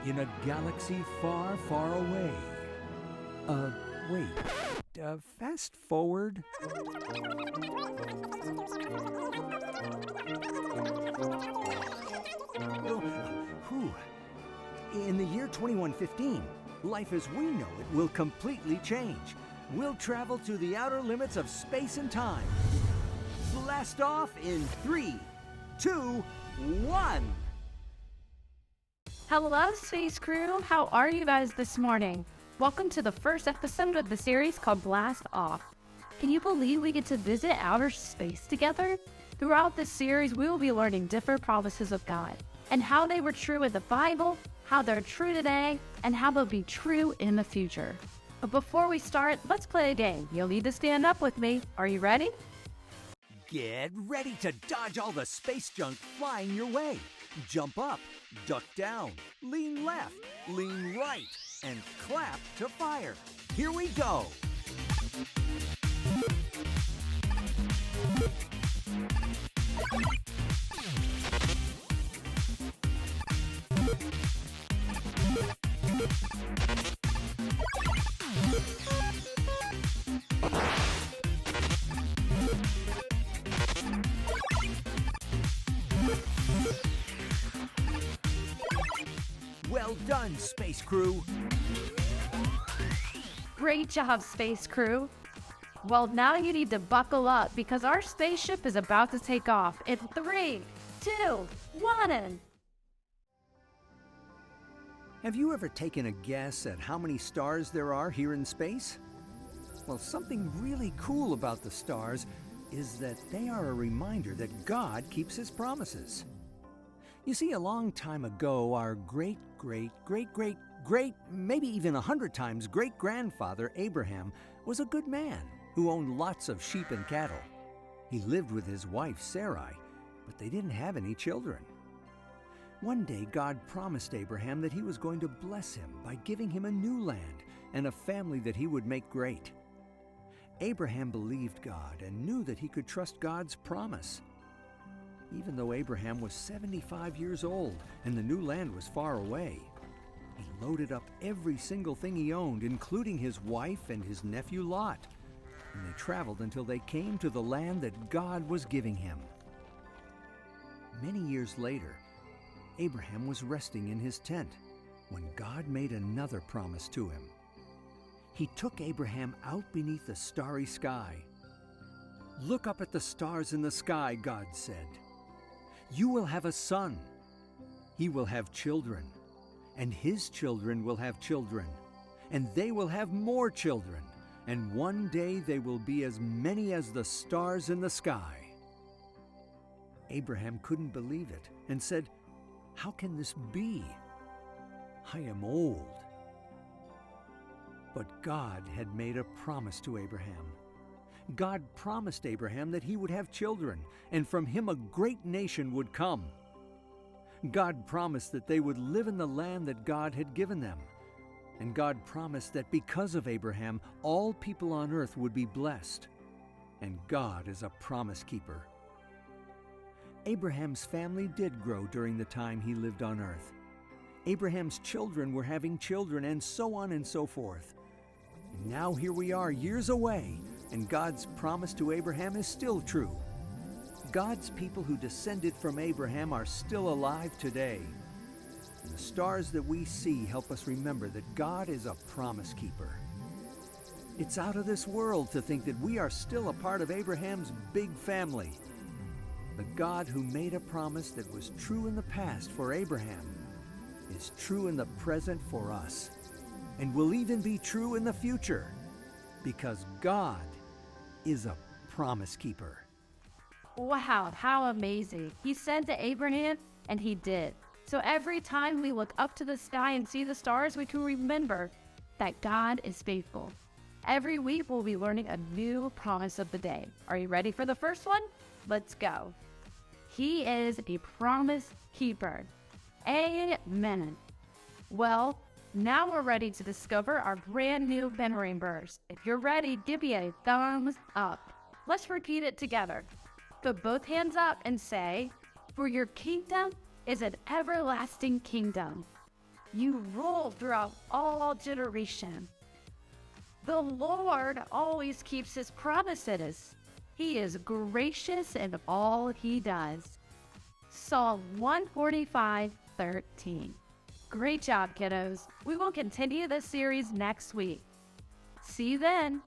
in a galaxy far, far away. Wait. Fast forward. In the year 2115, life as we know it will completely change. We'll travel to the outer limits of space and time. Blast off in 3, 2, 1. Hello, Space Crew. How are you guys this morning? Welcome to the first episode of the series called Blast Off. Can you believe we get to visit outer space together? Throughout this series, we will be learning different promises of God and how they were true in the Bible, how they're true today, and how they'll be true in the future. But before we start, let's play a game. You'll need to stand up with me. Are you ready? Get ready to dodge all the space junk flying your way. Jump up, duck down, lean left, lean right, and clap to fire. Here we go. Well done, Space Crew. Great job, Space Crew. Well, now you need to buckle up because our spaceship is about to take off in 3, 2, 1. Have you ever taken a guess at how many stars there are here in space? Well, something really cool about the stars is that they are a reminder that God keeps His promises. You see, a long time ago, our great, maybe even 100 times great-grandfather Abraham was a good man who owned lots of sheep and cattle. He lived with his wife Sarai, but they didn't have any children. One day, God promised Abraham that He was going to bless him by giving him a new land and a family that he would make great. Abraham believed God and knew that he could trust God's promise. Even though Abraham was 75 years old and the new land was far away, he loaded up every single thing he owned, including his wife and his nephew Lot, and they traveled until they came to the land that God was giving him. Many years later, Abraham was resting in his tent when God made another promise to him. He took Abraham out beneath the starry sky. "Look up at the stars in the sky," God said. "You will have a son. He will have children, and his children will have children, and they will have more children, and one day they will be as many as the stars in the sky." Abraham couldn't believe it and said, "How can this be? I am old." But God had made a promise to Abraham. God promised Abraham that he would have children, and from him a great nation would come. God promised that they would live in the land that God had given them. And God promised that because of Abraham, all people on earth would be blessed. And God is a promise keeper. Abraham's family did grow during the time he lived on earth. Abraham's children were having children, and so on and so forth. And now here we are, years away, and God's promise to Abraham is still true. God's people who descended from Abraham are still alive today. And the stars that we see help us remember that God is a promise keeper. It's out of this world to think that we are still a part of Abraham's big family. The God who made a promise that was true in the past for Abraham is true in the present for us, and will even be true in the future, because God is a promise keeper. Wow, how amazing. He said to Abraham, and he did. So every time we look up to the sky and see the stars, we can remember that God is faithful. Every week we'll be learning a new promise of the day. Are you ready for the first one? Let's go. He is a promise keeper. Amen. Well, now we're ready to discover our brand new memory verse. If you're ready, give me a thumbs up. Let's repeat it together. Put both hands up and say, "For your kingdom is an everlasting kingdom. You rule throughout all generations. The Lord always keeps his promises. He is gracious in all he does. Psalm 145:13. Great job, kiddos. We will continue this series next week. See you then.